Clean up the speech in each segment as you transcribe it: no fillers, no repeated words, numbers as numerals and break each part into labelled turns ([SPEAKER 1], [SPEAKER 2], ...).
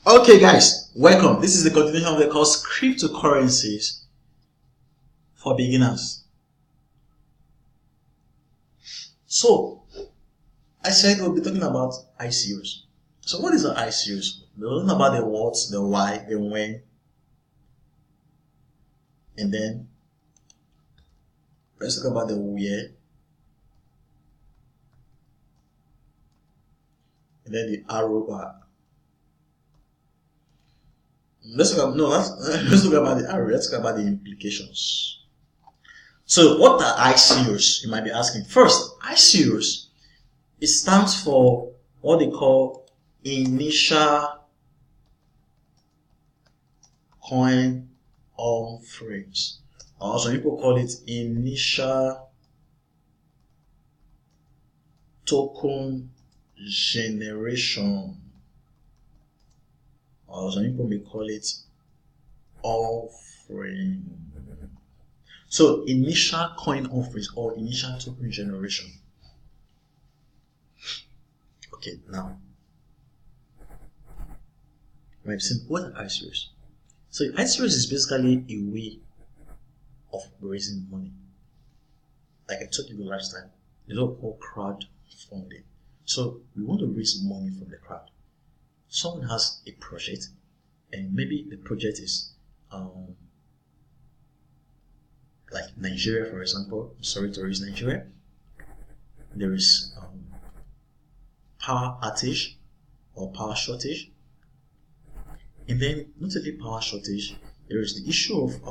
[SPEAKER 1] Okay, guys, welcome. This is the continuation of the course Cryptocurrencies for Beginners. So, I said we'll be talking about ICOs. So, what is an ICOs? We're talking about the what, the why, the when, and then let's talk about the where, and then the arrow bar. Let's talk about the arrow. Let's talk about the implications. So, what are ICOs? You might be asking. First, ICOs, it stands for what they call initial coin offerings, or some people call it initial token generation, or some people may call it offering. So initial coin offerings or initial token generation. Okay, now we've seen what are ICOs. So ICOs is basically a way of raising money. Like I told you the last time, they don't call crowdfunding. So we want to raise money from the crowd. Someone has a project, and maybe the project is like Nigeria, for example. Sorry to raise Nigeria. There is power outage or power shortage. And then not only power shortage, there is the issue of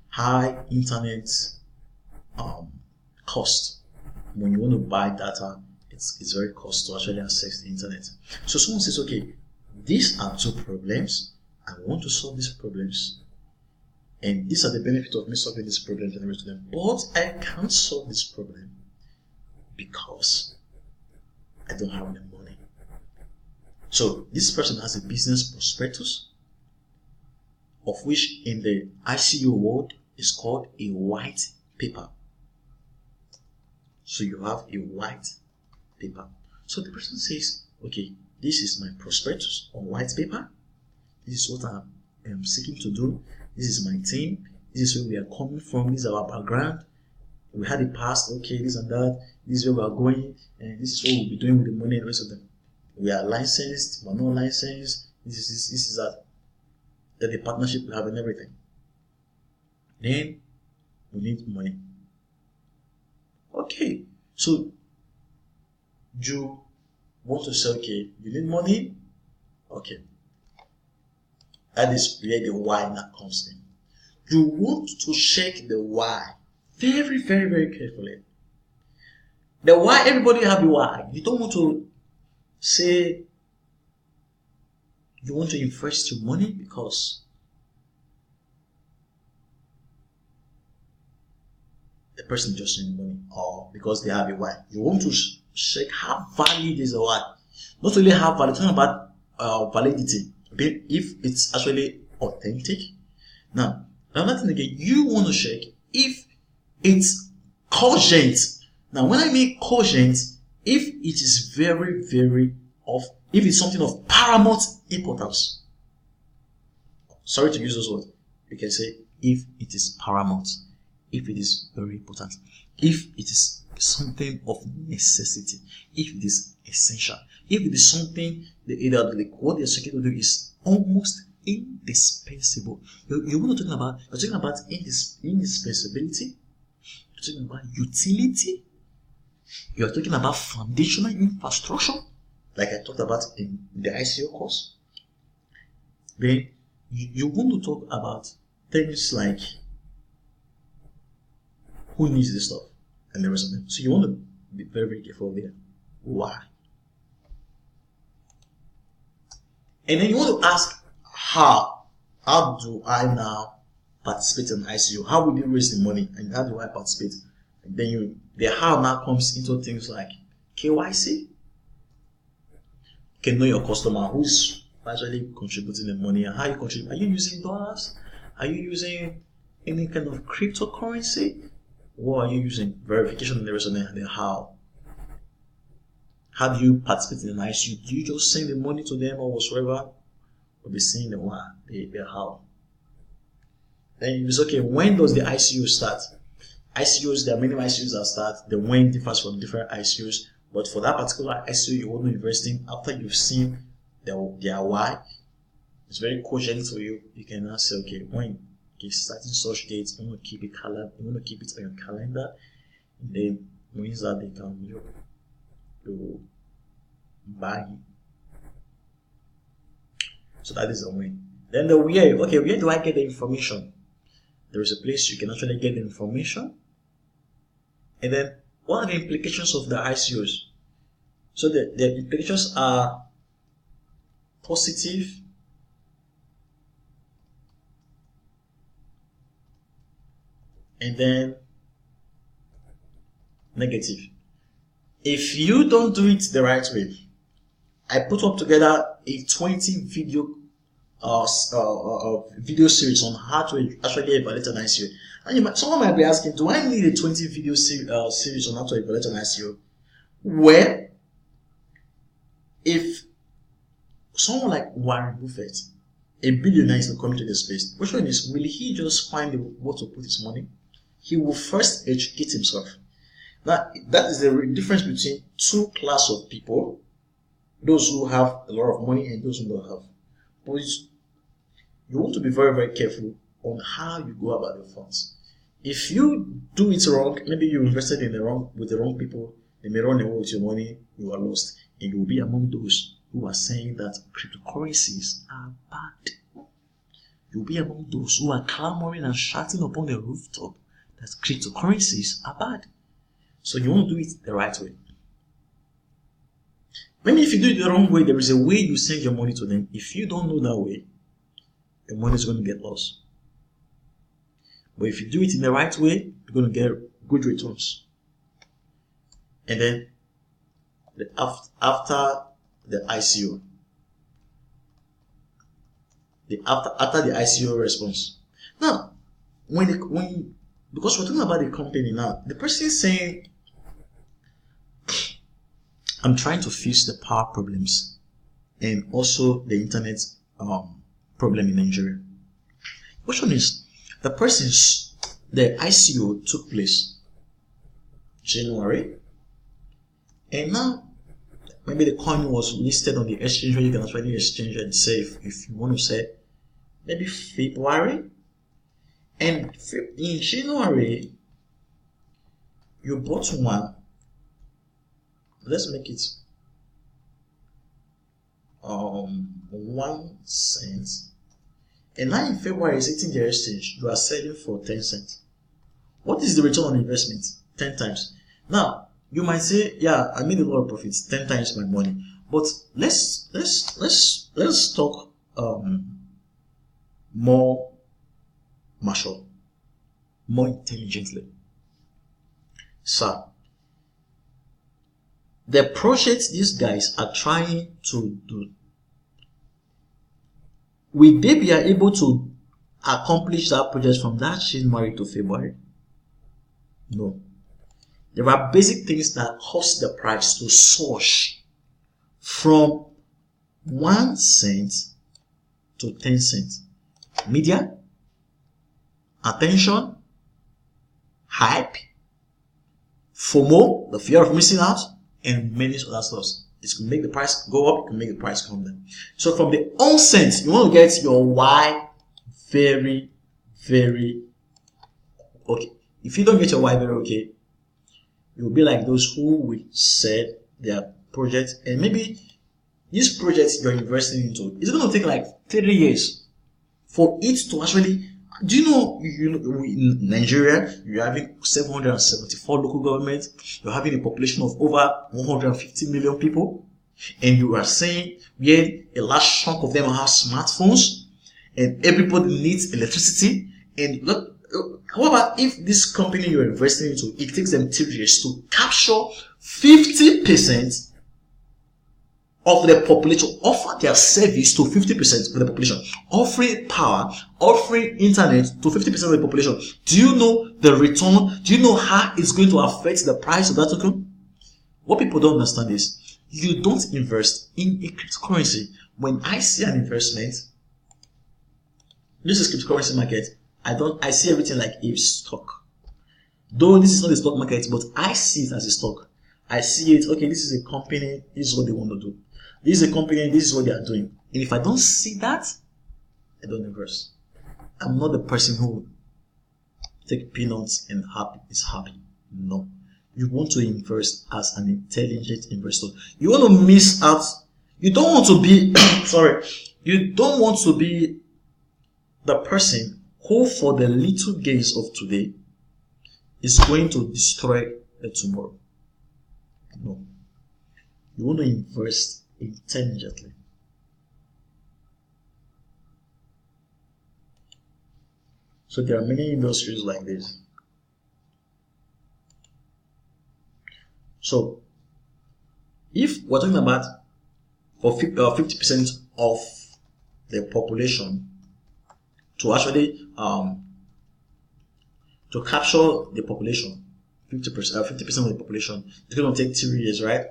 [SPEAKER 1] high internet cost. When you want to buy data, it's very cost to actually access the internet. So someone says, okay, these are two problems. I want to solve these problems. And these are the benefits of me solving these problems and the rest of them. But I can't solve this problem because I don't have the money. So this person has a business prospectus, of which in the ICO world is called a white paper. So you have a white paper. So the person says, okay, this is my prospectus on white paper. This is what I am seeking to do. This is my team. This is where we are coming from. This is our background. We had a past, okay, this and that. This is where we are going, and this is what we'll be doing with the money and the rest of them. We are licensed, we're not licensed. This is that. The partnership we have and everything. Then we need money. Okay, so you want to say, okay, you need money? Okay. That is where the why now comes in. You want to check the why very, very, very carefully. The why, everybody have a why. You don't want to say you want to invest your money because the person just needs money or because they have a why. You want to check how valid is the why. Not only how valid, talking about validity, if it's actually authentic. Now, another thing again, you want to check if it's cogent. Now, when I mean cogent, if it is very, very if it's something of paramount importance. Sorry to use those words. You can say if it is paramount, if it is very important, if it is something of necessity, if it is essential, if it is something what they're seeking to do is almost indispensable. You want to talk about, you're talking about indispensability, you're talking about utility, you're talking about foundational infrastructure, like I talked about in the ICO course. Then you want to talk about things like who needs this stuff and the rest of them. So you want to be very, very careful there. Why? And then you want to ask how do I now participate in ICO? How will you raise the money and how do I participate? And then the how now comes into things like KYC. You can know your customer who's actually contributing the money and how you contribute. Are you using dollars? Are you using any kind of cryptocurrency? What are you using? Verification and the rest of them. And then how? How do you participate in an ICO? Do you just send the money to them or whatsoever? will be seeing the how. Then it's okay. When does the ICO start? ICOs, there are many ICOs that start. The when differs from different ICOs, but for that particular ICO you want to invest in, after you've seen their why, it's very cogent for you. You can now say, okay, when it's starting such dates, you want to keep it on your calendar, and then means that they can you buy. So that is the when. Then the where. Okay, where do I get the information? There is a place you can actually get the information. And then what are the implications of the ICOs? So the implications are positive and then negative. If you don't do it the right way, I put up together a 20 video series on how to actually evaluate an ICO. And someone might be asking, do I need a 20 video series on how to evaluate an ICO? Well, if someone like Warren Buffett, a billionaire, is coming to the space, which one is, will he just find where to put his money? He will first educate himself. Now, that is the difference between two classes of people, those who have a lot of money and those who don't have. But you want to be very, very careful on how you go about your funds. If you do it wrong, maybe you invested with the wrong people, they may run away with your money, you are lost. And you will be among those who are saying that cryptocurrencies are bad. You will be among those who are clamoring and shouting upon the rooftop that cryptocurrencies are bad. So you want to do it the right way. Maybe if you do it the wrong way, there is a way you send your money to them. If you don't know that way, your money is going to get lost. But if you do it in the right way, you're going to get good returns. And then after the ICO, after the ICO response. Now, because we're talking about the company now, the person is saying, I'm trying to fix the power problems and also the internet problem in Nigeria. The question is, the ICO took place January, and now maybe the coin was listed on the exchange where you can actually exchange and save, if you want to say, maybe February. And in January, you bought one. Let's make it 1 cent. And now in February, it's hitting the exchange. You are selling for 10 cents. What is the return on investment? 10 times. Now, you might say, yeah, I made a lot of profits, 10 times my money. But let's talk more mature, more intelligently. Sir, the project these guys are trying to do, will they be able to accomplish that project from that January to February? No. There are basic things that cause the price to surge from 1 cent to 10 cents. Media, attention, hype, FOMO, the fear of missing out, and many other stuff. It can make the price go up, it can make the price come down. So from the onset, you want to get your why very, very okay. If you don't get your why very okay, you'll be like those who will sell their project, and maybe this project you're investing into is going to take like 3 years for it to actually. Do you know, in Nigeria, you're having 774 local governments, you're having a population of over 150 million people, and you are saying, yeah, a large chunk of them have smartphones, and everybody needs electricity, and look, how about if this company you're investing into, it takes them 3 years to capture 50% of the population, offer their service to 50% of the population, offering power, offering internet to 50% of the population. Do you know the return? Do you know how it's going to affect the price of that token? What people don't understand is, you don't invest in a cryptocurrency. When I see an investment, this is cryptocurrency market. I see everything like a stock. Though this is not a stock market, but I see it as a stock. I see it, okay, this is a company, this is what they want to do. This is a company, this is what they are doing. And if I don't see that, I don't invest. I'm not the person who take peanuts and is happy. No. You want to invest as an intelligent investor. You want to miss out. You don't want to be, sorry, you don't want to be the person who for the little gains of today is going to destroy the tomorrow. No. You want to invest intelligently. So there are many industries like this. So if we're talking about for 50% of the population to actually to capture the population, 50% of the population, it's going to take 3 years, right?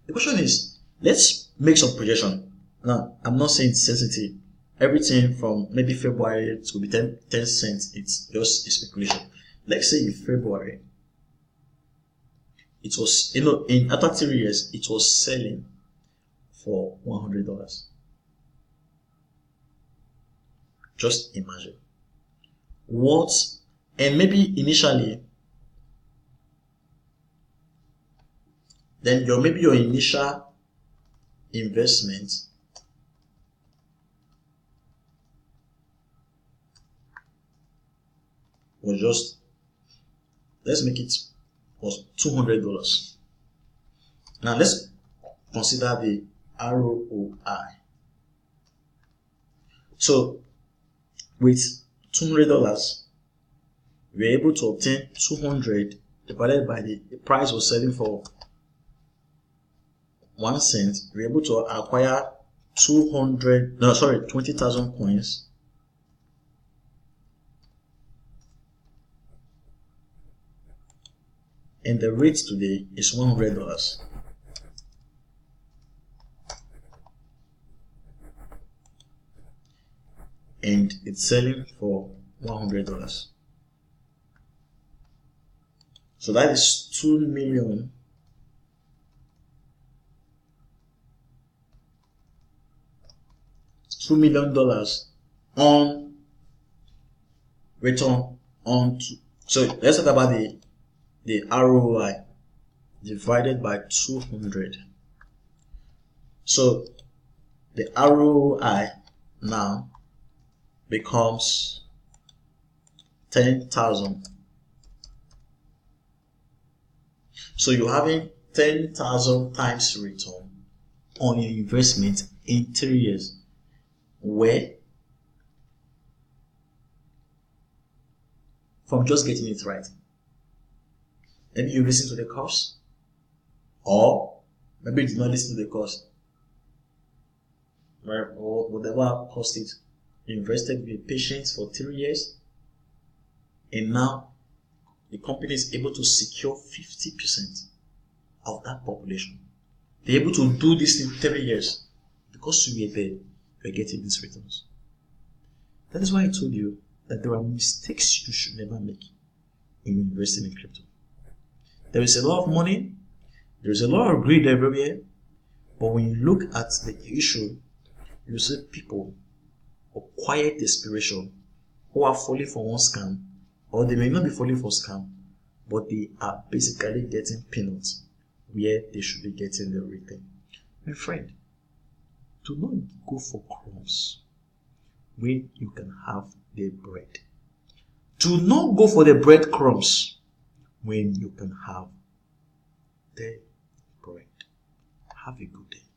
[SPEAKER 1] The question is, let's make some projection. Now, I'm not saying it's sensitive. Everything from maybe February to be 10 cents, it's just a speculation. Let's say in February, it was, in after 3 years, it was selling for $100. Just imagine. And maybe initially, then maybe your initial investment was just, let's make it, was $200. Now let's consider the ROI. So with $200, we were able to obtain 200 divided by the price was selling for 1 cent. We were able to acquire 20,000 coins. And the rate today is $100. And it's selling for $100. So that is $2 million. $2 million on return on. So let's talk about the ROI divided by 200. So the ROI now becomes 10,000. So you're having 10,000 times return on your investment in 3 years, where from just getting it right. Maybe you listen to the course, or maybe you did not listen to the course, right? Or whatever cost it. You invested with patience for 3 years, and now the company is able to secure 50% of that population. They're able to do this in 3 years because you were there, you're getting these returns. That is why I told you that there are mistakes you should never make in investing in crypto. There is a lot of money, there is a lot of greed everywhere, but when you look at the issue, you see people of quiet desperation who are falling for one scam, or they may not be falling for scam, but they are basically getting peanuts where they should be getting the return. My friend, do not go for crumbs when you can have the bread. Do not go for the breadcrumbs when you can have the bread. Have a good day.